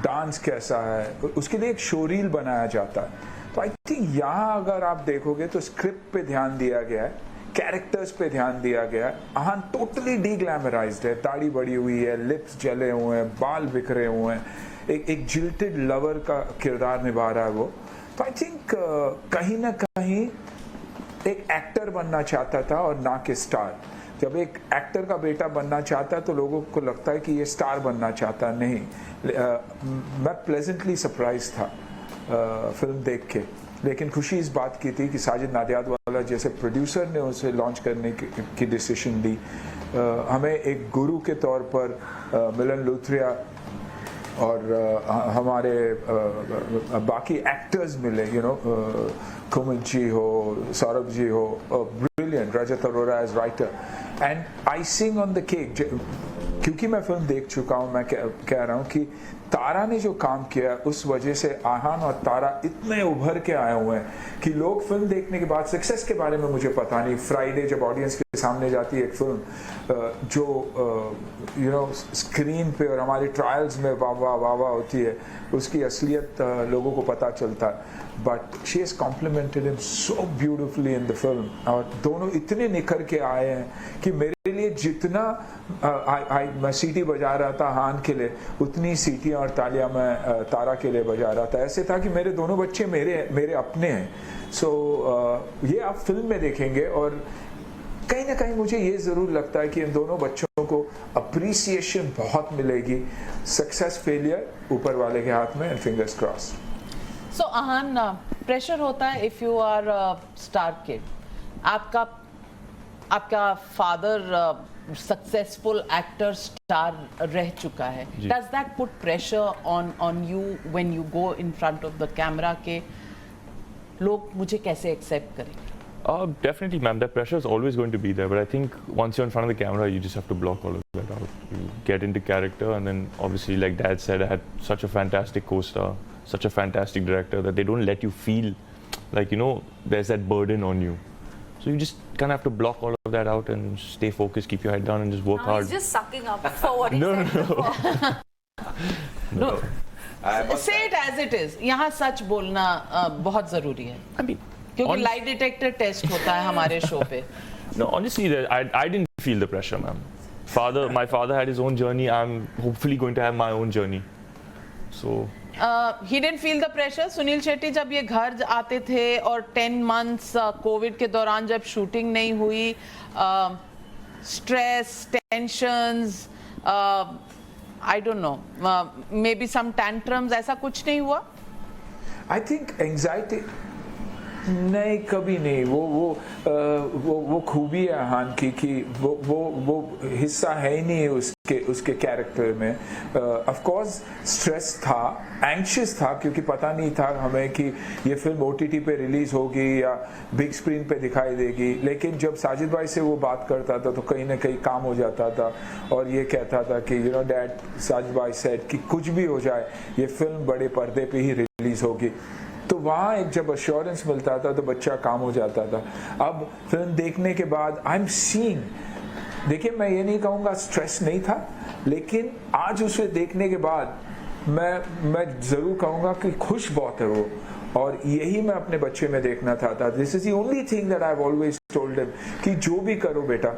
डांस कैसा है, उसके लिए एक शोरील बनाया जाता है। तो आई थिंक यहाँ अगर आप देखोगे तो स्क्रिप्ट पे ध्यान दिया गया है, कैरेक्टर्स पे ध्यान दिया गया है। आहान टोटली डीग्लैमराइज्ड है, दाढ़ी बड़ी हुई है, लिप्स जले हुए हैं, बाल बिखरे हुए हैं, एक जिल्टेड लवर का किरदार निभा रहा है वो। तो आई थिंक कहीं ना कहीं एक एक्टर बनना चाहता था और ना कि स्टार। जब एक एक्टर का बेटा बनना चाहता है तो लोगों को लगता है कि ये स्टार बनना चाहता नहीं। मैं प्लेजेंटली सरप्राइज था फिल्म देख के, लेकिन खुशी इस बात की थी कि साजिद नाडियाडवाला जैसे प्रोड्यूसर ने उसे लॉन्च करने की डिसीजन ली। हमें एक गुरु के तौर पर मिलन लुथेरिया और हमारे बाकी एक्टर्स मिले, कुमुद जी हो, सौरभ जी हो, brilliant, Rajat Arora as writer, and icing on the cake. क्योंकि मैं फिल्म देख चुका हूँ, मैं कह रहा हूँ कि तारा ने जो काम किया उस वजह से आहान और तारा इतने उभर के आए हुए हैं कि लोग फिल्म देखने के बाद सक्सेस के बारे में, मुझे पता नहीं, फ्राइडे जब ऑडियंस के सामने जाती है एक फिल्म जो स्क्रीन पे और हमारे ट्रायल्स में वाह वाह वाह वाह होती है, उसकी असलियत लोगों को पता चलता है। But she is complimented him so beautifully in the film, और दोनों इतने निखर के आए हैं कि मेरे लिए जितना मैं सीटी बजा रहा था आहान के लिए, उतनी सीटियाँ और तालियां मैं तारा के लिए बजा रहा था। ऐसे था कि मेरे दोनों बच्चे मेरे अपने हैं। सो ये आप फिल्म में देखेंगे, और कहीं ना कहीं मुझे ये ज़रूर लगता है कि इन दोनों बच्चों को अप्रिसिएशन बहुत मिलेगी। सक्सेस फेलियर ऊपर वाले के हाथ में, and fingers cross. So Ahan, pressure होता है if you are star kid. आपका फादर सक्सेसफुल एक्टर स्टार रह चुका है, does that put pressure on you when you go in front of the camera के लोग मुझे कैसे एक्सेप्ट करेंगे? Definitely, ma'am. That pressure is always going to be there. But I think once you're in front of the camera, you just have to block all of that out. You get into character, and then obviously, like Dad said, I had such a fantastic co-star, such a fantastic director that they don't let you feel like, there's that burden on you. So you just kind of have to block all of that out and stay focused, keep your head down, and just work hard. He's just sucking up for what he said. No. Say it as it is. यहाँ सच बोलना बहुत जरूरी है। I mean, क्योंकि lie detector test होता है हमारे show पे। No, honestly, I didn't feel the pressure, ma'am. My father had his own journey. I'm hopefully going to have my own journey. So. He didn't feel the pressure. Sunil Shetty जब ये घर आते थे और 10 months कोविड के दौरान जब शूटिंग नहीं हुई, stress, tensions, I don't know, maybe some tantrums, ऐसा कुछ नहीं हुआ? I think anxiety नहीं, कभी नहीं। वो खूबी है आहान की कि वो हिस्सा है ही नहीं उसके कैरेक्टर में। ऑफ कोर्स स्ट्रेस था, एंग्शियस था, क्योंकि पता नहीं था हमें कि ये फिल्म OTT पे रिलीज होगी या बिग स्क्रीन पे दिखाई देगी। लेकिन जब साजिद भाई से वो बात करता था तो कहीं ना कहीं काम हो जाता था और ये कहता था कि यू नो डैड, साजिद भाई सेड कि कुछ भी हो जाए ये फिल्म बड़े पर्दे पे ही रिलीज होगी। तो वहाँ एक जब अश्योरेंस मिलता था तो बच्चा काम हो जाता था। अब फिल्म देखने के बाद आई एम सीइंग, देखिए मैं ये नहीं कहूँगा स्ट्रेस नहीं था, लेकिन आज उसे देखने के बाद मैं ज़रूर कहूँगा कि खुश बहुत है वो, और यही मैं अपने बच्चे में देखना चाहता। This is the only thing that I have always told him कि जो भी करो बेटा,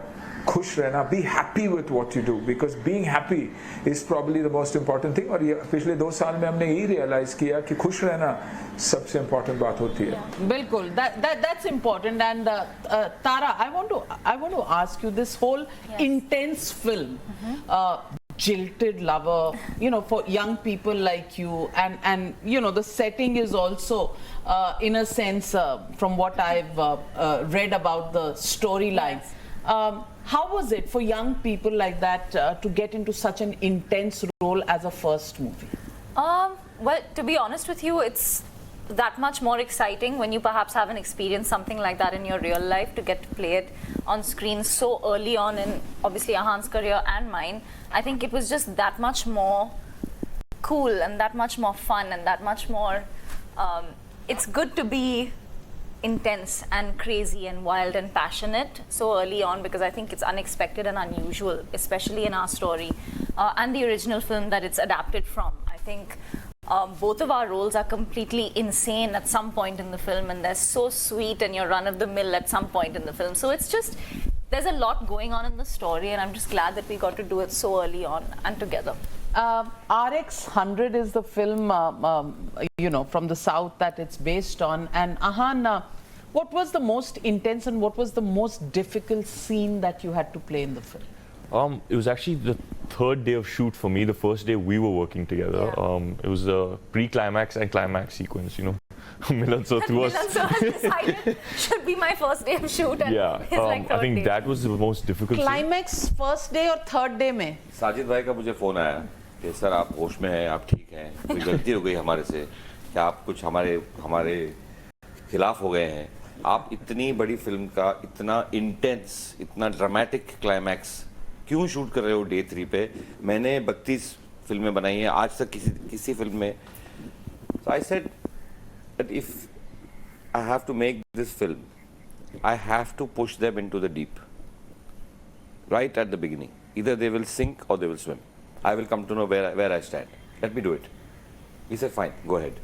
खुश रहना, be happy with what you do, because being happy is probably the most important thing. और ये पिछले 2 साल में हमने यही रियलाइज किया कि खुश रहना सबसे इंपॉर्टेंट बात होती है। बिल्कुल, that's important. And Tara, I want to ask you, this whole intense film, jilted lover, you know, for young people like you, and you know, the setting is also in a sense, from what I've read about the storyline, how was it for young people like that to get into such an intense role as a first movie? Well, to be honest with you, it's that much more exciting when you perhaps haven't experienced something like that in your real life, to get to play it on screen so early on in obviously Ahan's career and mine. I think it was just that much more cool and that much more fun and that much more it's good to be intense and crazy and wild and passionate so early on, because I think it's unexpected and unusual, especially in our story and the original film that it's adapted from. I think both of our roles are completely insane at some point in the film, and they're so sweet and you're run of the mill at some point in the film. So it's just, there's a lot going on in the story, and I'm just glad that we got to do it so early on and together. RX 100 is the film, you know, from the south that it's based on. And Ahan, what was the most intense and what was the most difficult scene that you had to play in the film? It was actually the 3rd day of shoot for me. The first day we were working together. It was a pre-climax and climax sequence, you know. Milan sir threw us. Milan sir has decided should be my first day of shoot, and it's like 3rd I think day. that was the most difficult scene. Climax first day or 3rd day में? साजिद भाई का मुझे phone आया कि sir आप होश में हैं, आप ठीक हैं, कोई गलती हो गई हमारे से, क्या आप कुछ हमारे खिलाफ हो गए हैं, आप इतनी बड़ी फिल्म का इतना इंटेंस, इतना ड्रामेटिक क्लाइमैक्स क्यों शूट कर रहे हो डे 3 पे? मैंने 32 फिल्में बनाई हैं, आज तक किसी फिल्म में। So I said that if I have to make this film, I have to push them into the deep right at the beginning. Either they will sink or they will swim. I will come to know where I stand. Let me do it. He said fine, go ahead.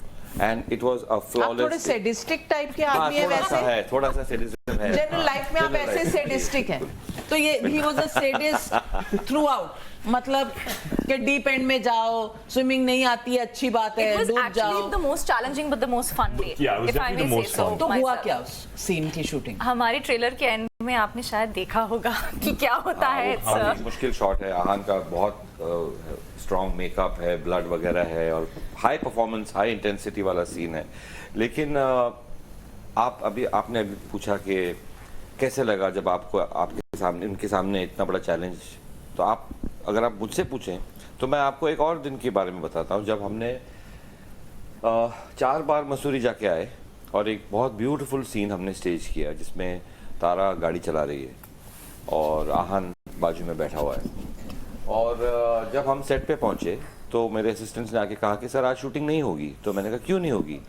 And it was a flawless. आप थोड़े sadistic type के आदमी हैं वैसे? थोड़ा सा sadism है। General life में आप ऐसे sadistic हैं। तो ये he was a sadist throughout. मतलब कि deep end में जाओ, swimming नहीं आती है, अच्छी बात है, It was डूब actually जाओ। the most challenging but the most fun day. Yeah, it was if I definitely may the say most so fun. तो हुआ myself. क्या उस scene की shooting? हमारे ट्रेलर के एंड में आपने शायद देखा होगा कि क्या होता है। एक मुश्किल शॉट है, आहान का बहुत स्ट्रॉन्ग मेकअप है, ब्लड वगैरह है और हाई परफॉर्मेंस, हाई इंटेंसिटी वाला सीन है। लेकिन आपने अभी पूछा कि कैसे लगा जब आपको उनके सामने इतना बड़ा चैलेंज, तो अगर आप मुझसे पूछें तो मैं आपको एक और दिन के बारे में बताता हूँ जब हमने 4 बार मसूरी जाके आए और एक बहुत ब्यूटीफुल सीन हमने स्टेज किया जिसमें तारा गाड़ी चला रही है और आहान बाजू में बैठा हुआ है। और जब हम सेट पे पहुंचे तो मेरे असिस्टेंट्स ने आके कहा कि सर आज शूटिंग नहीं होगी। तो मैंने कहा क्यों नहीं होगी?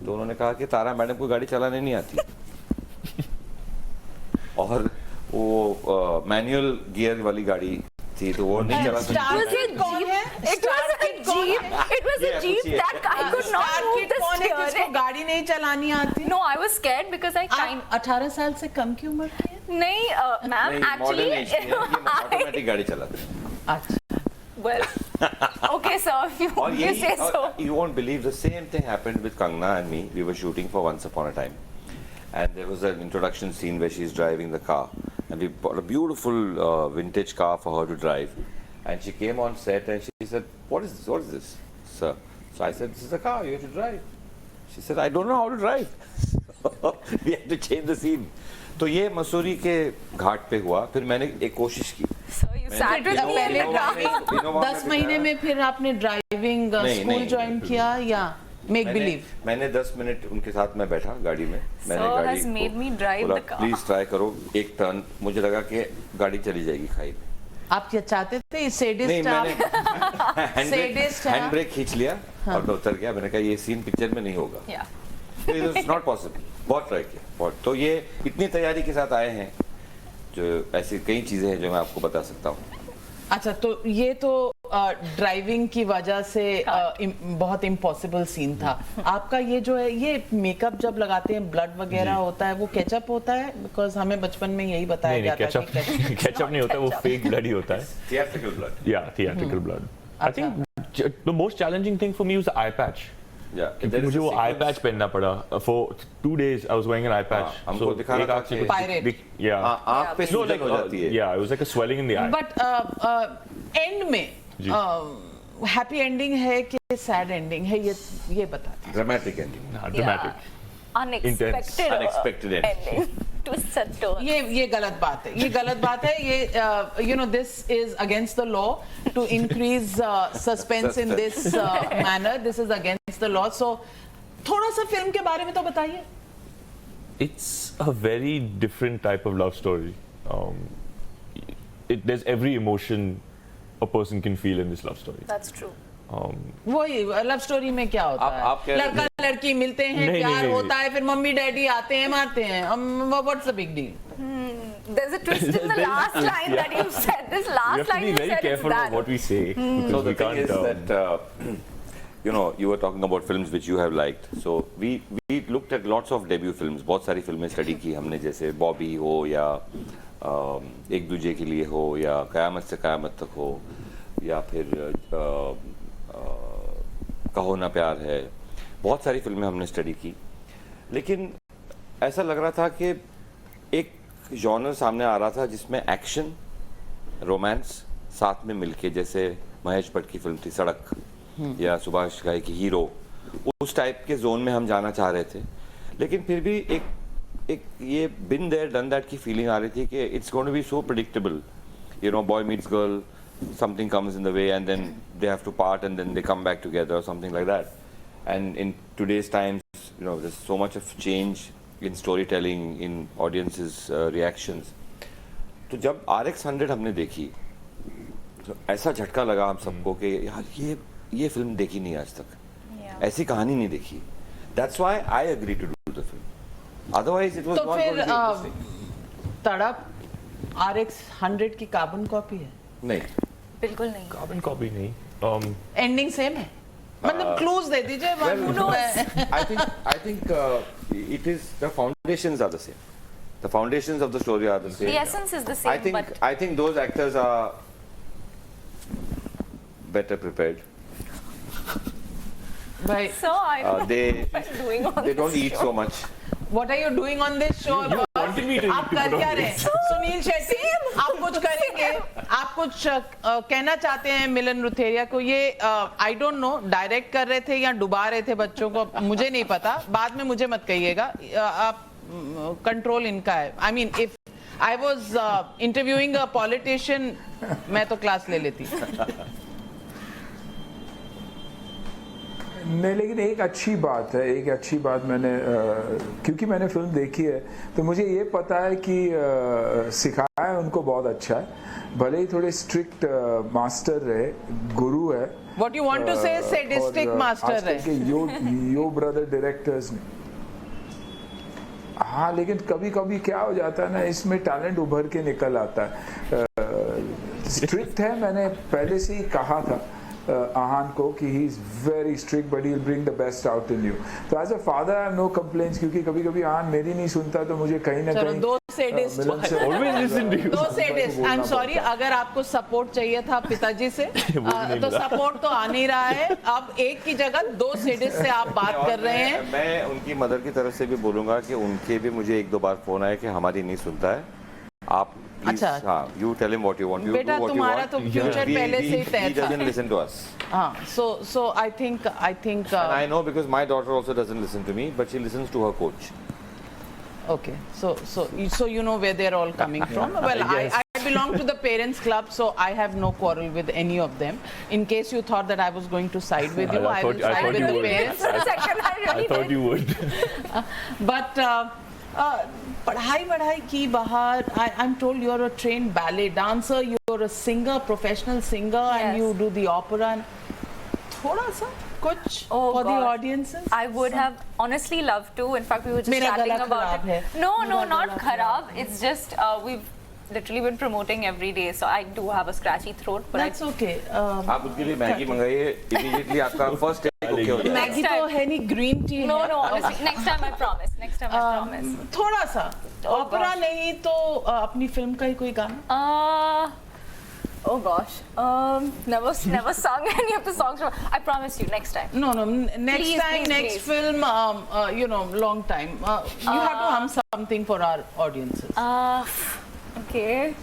तो उन्होंने कहा कि तारा मैडम को गाड़ी चलाने नहीं आती और वो मैनुअल गियर वाली गाड़ी थी तो वो नहीं चला सकती। It was a jeep that I could not move the steering. गाड़ी नहीं चलानी आती? No, I was scared because I kind. 18 साल से कम की उम्र की है? नहीं, मैम actually. ऑटोमेटिक गाड़ी चलाते हैं। अच्छा। Well, okay, sir, if you say so. You won't believe the same thing happened with Kangna and me. We were shooting for Once Upon a Time, and there was an introduction scene where she's driving the car, and we bought a beautiful vintage car for her to drive. And she came on set and she said, "What is this? What is this, sir?" So I said, "This is a car. You have to drive." She said, "I don't know how to drive." We had to change the scene. तो ये मसूरी के घाट पे हुआ। फिर मैंने एक कोशिश की। So you sat with me in the car. 10 महीने में फिर आपने ड्राइविंग स्कूल ज्वाइन किया या मेक बिलीव? मैंने 10 मिनट उनके साथ मैं बैठा गाड़ी में, मैंने Sir गाड़ी has made me drive बोला the car. प्लीज ट्राई करो एक टर्न, मुझे लगा कि गाड़ी चली जाएगी खाई में। आप क्या चाहते थे? नहीं, सैडिस्ट मैंने Sadist है। हैंड ब्रेक खींच लिया और मैं उतर गया। मैंने कहा ये सीन पिक्चर में नहीं होगा, इट इज नॉट पॉसिबल। बहुत ट्राई किया बहुत, तो ये इतनी तैयारी के साथ आए हैं, जो ऐसी कई चीजें हैं जो मैं आपको बता सकता हूँ। अच्छा, तो ये तो ड्राइविंग की वजह से बहुत इम्पॉसिबल सीन था आपका। ये जो है, ये मेकअप जब लगाते हैं ब्लड वगैरह होता है, वो केचप होता है? बिकॉज हमें बचपन में यही बताया गया था कि केचप नहीं होता, वो फेक ब्लड ही होता है, थिएट्रिकल ब्लड। या theatrical blood. I think the most challenging thing for me was the I patch. क्योंकि मुझे वो आई पैच पहनना पड़ा for 2 days। I was wearing N I patch, हमको दिखाना था कि आंख पे सूजन हो जाती है। या it was like a swelling in the I. But and में हैप्पी एंडिंग है कि सैड एंडिंग है, ये बता दीजिए। Dramatic ending. Dramatic, unexpected ending. Twist and turn. ये गलत बात है, ये गलत बात है। ये you know, this is against the law to increase suspense in this manner. This is against the law. So थोड़ा सा फिल्म के बारे में तो बताइए। It's a very different type of love story. There's every emotion a person can feel in this love story. That's true. वही love story में क्या होता है, लड़का लड़की मिलते हैं, प्यार होता है, फिर मम्मी डैडी आते हैं, मारते हैं। What's the big deal? There's a twist in the last line that you said. This last line you said is that. We have to be very careful of what we say. So the thing is that you know, you were talking about films which you have liked. So we looked at lots of debut films. बहुत सारी फिल्में study की हमने, जैसे बॉबी हो या एक दूजे के लिए हो या कयामत से कयामत तक हो या फिर कहो ना प्यार है। बहुत सारी फिल्में हमने स्टडी की, लेकिन ऐसा लग रहा था कि एक जॉनर सामने आ रहा था जिसमें एक्शन रोमांस साथ में मिलके, जैसे महेश भट्ट की फिल्म थी सड़क या सुभाष घाई की हीरो, उस टाइप के जोन में हम जाना चाह रहे थे। लेकिन फिर भी एक ये बिन देयर डन दैट की फीलिंग आ रही थी कि it's going to be so predictable, you know, boy meets girl, something comes in the way and then they have to part and then they come back together or something like that. And in today's times, you know, there's so much of change in storytelling, in audiences reactions. तो जब RX100 हमने देखी तो ऐसा झटका लगा हम सबको कि यार ये फिल्म देखी नहीं आज तक, ऐसी कहानी नहीं देखी। That's why I agreed to do the film. Otherwise it was तो not going to be interesting. तड़प RX100 की कार्बन कॉपी है? नहीं, बिल्कुल नहीं। कार्बन कॉपी नहीं। एंडिंग सेम है, मतलब क्लूज दे दीजिए। I think it is, the foundations are the same. The foundations of the story are the same. The essence is the same. I think those actors are better prepared. भाई, So I don't know what I'm doing on they don't this eat show. so much. What are you doing on this show? आप कर क्या रहे हैं? सुनील शेट्टी, आप कुछ करेंगे? आप कुछ कहना चाहते हैं मिलन रुथेरिया को? ये आई डोंट नो, डायरेक्ट कर रहे थे या डुबा रहे थे बच्चों को, मुझे नहीं पता, बाद में मुझे मत कहिएगा। आप कंट्रोल इनका है। I mean if I was interviewing a politician, मैं तो क्लास ले लेती। नहीं, लेकिन एक अच्छी बात मैंने क्योंकि मैंने फिल्म देखी है तो मुझे ये पता है कि सिखाया है उनको बहुत अच्छा है, भले ही थोड़े स्ट्रिक्ट मास्टर रहे, गुरु है। What you want to say is sadistic master रहे। यो ब्रदर डायरेक्टर्स ने, हाँ, लेकिन कभी कभी क्या हो जाता है ना, इसमें टैलेंट उभर के निकल आता है। स्ट्रिक्ट है, मैंने पहले से ही कहा था आहान को कि he is very strict but he will bring the best out in you. तो as a father I have no complaints, क्योंकि कभी कभी आहान मेरी नहीं सुनता तो मुझे कहीं ना कहीं दो सैडिस्ट, आई एम सॉरी, अगर आपको सपोर्ट चाहिए था पिताजी से तो सपोर्ट तो आ नहीं रहा है। अब एक की जगह 2 सैडिस्ट से आप बात कर रहे हैं। मैं उनकी मदर की तरफ से भी बोलूंगा कि उनके भी मुझे 1-2 बार फोन आया कि हमारी नहीं सुनता है, आप अच्छा, हाँ, you tell him what you want, you बेटा, do what you तुम्हारा want. तो फ्यूचर पहले से ही तय था। He doesn't listen to us. हाँ, so I think and I know because my daughter also doesn't listen to me, but she listens to her coach. Okay, so you know where they're all coming from. Well, Yes. I belong to the parents club, so I have no quarrel with any of them. In case you thought that I was going to side with you, I will side with the parents. For a second, I thought you would. But पढ़ाई वढ़ाई की बाहर, I'm told you're a trained ballet dancer, you're a singer, professional singer, and you do the opera. And थोड़ा सा कुछ for the audiences. I would have honestly loved to. In fact, we were just chatting about it. No, not kharab. It's just we've literally been promoting every day, so I do have a scratchy throat. But That's okay. आप उसके लिए Maggi मंगाइए, immediately आपका first take okay हो जाएगा. Maggi तो है नहीं, green tea no, है. honestly, next time I promise. Next time I promise. थोड़ा सा opera नहीं तो अपनी फिल्म का ही कोई गाना. Oh gosh, never sung any of the songs. I promise you, next time. No, next Please, time, please, next please. film, you know, long time. You have to hum something for our audiences. Okay.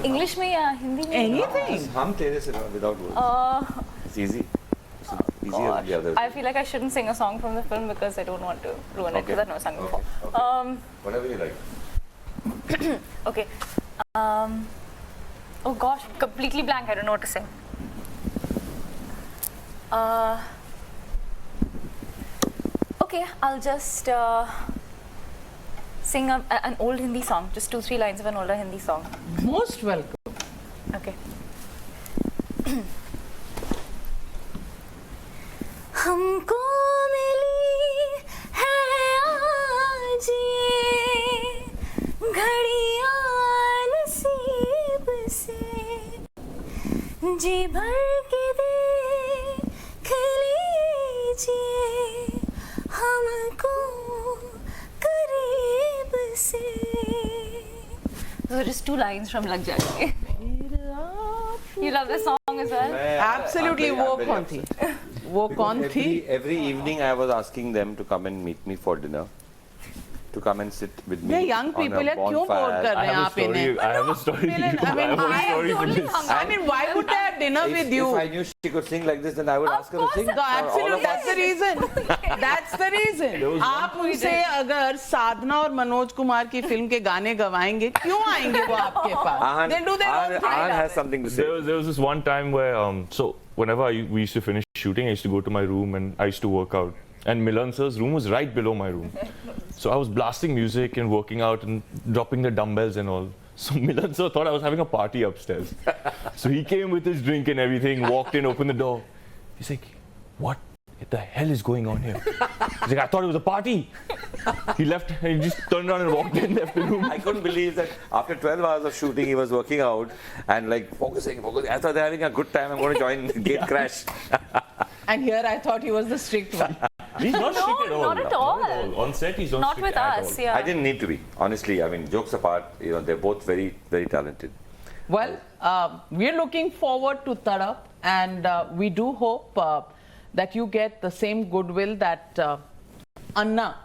English में या हिंदी में? Anything. हम तेरे से without words. It's easy. Easier than the others. I feel like I shouldn't sing a song from the film because I don't want to ruin it because I've never sung before. Whatever you like. Okay. Oh gosh, completely blank. I don't know what to say. Okay, I'll just sing an old Hindi song. Just 2-3 lines of an older Hindi song. Most welcome. Okay. हमको मिली है आज ये घड़ियां नसीब से जी भर के देख लीजिए हमको करीब से. Those are just 2 lines from Lag Jaiye. You love this song as well? Absolutely, वो कौन थी? वो कौन थी? Every evening I was asking them to come and meet me for dinner. To come and sit with me. ये young people है, क्यों bore कर रहे हैं आप इन्हें? I have a story. I have a story for this. I mean, why would they have dinner with you? If I knew she could sing like this, then I would ask her to sing. Absolutely, that's the reason. That's the reason. आप उनसे अगर साधना और मनोज कुमार की film के गाने गवाएंगे, क्यों आएंगे वो आपके पास? They'll do their own thing. Ahan has something to say. There was this one time where, so whenever we used to finish shooting, I used to go to my room and I used to work out. And Milan sir's room was right below my room. So I was blasting music and working out and dropping the dumbbells and all. So Milan sir thought I was having a party upstairs. So he came with his drink and everything, walked in, opened the door. He's like, what the hell is going on here? He's like, I thought it was a party. He left and he just turned around and walked in, left the room. I couldn't believe that after 12 hours of shooting, he was working out and like focusing. I thought they're having a good time. I'm going to join Gate Crash. And here I thought he was the strict one. He's not strict at all. Not at all. On set, he's not strict with at us, all. yeah. I didn't need to be, honestly. I mean, jokes apart, you know, they're both very, very talented. Well, we're looking forward to Tadap, and we do hope that you get the same goodwill that Anna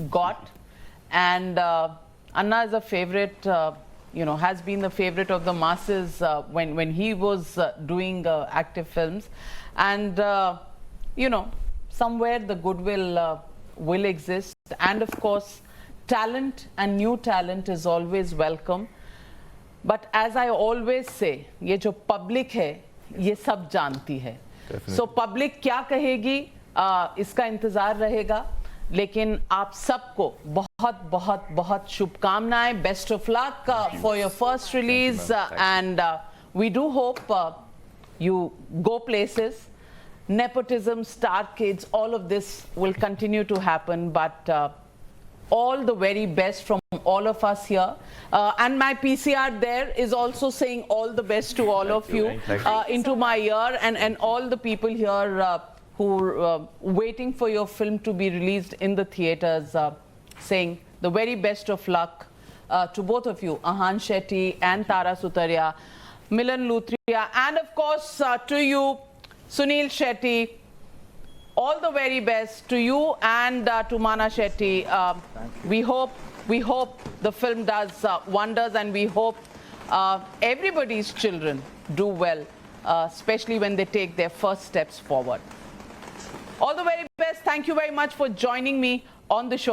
got. And Anna is a favorite, you know, has been the favorite of the masses when he was doing active films. And, you know, somewhere the goodwill will exist. And of course, talent and new talent is always welcome. But as I always say, ये जो public है, ये सब जानती है. So public क्या कहेगी, इसका इंतजार रहेगा. लेकिन आप सबको बहुत बहुत बहुत शुभकामनाएं. Best of luck for your first release, and we do hope you go places. Nepotism, star kids, all of this will continue to happen, but all the very best from all of us here. And my PCR there is also saying all the best to all of you into my ear, and all the people here who are waiting for your film to be released in the theaters, saying the very best of luck to both of you, Ahan Shetty and Tara Sutaria, Milan Luthria, and of course to you, Sunil Shetty. All the very best to you and to Mana Shetty. We hope the film does wonders, and we hope everybody's children do well, especially when they take their first steps forward. All the very best. Thank you very much for joining me on the show.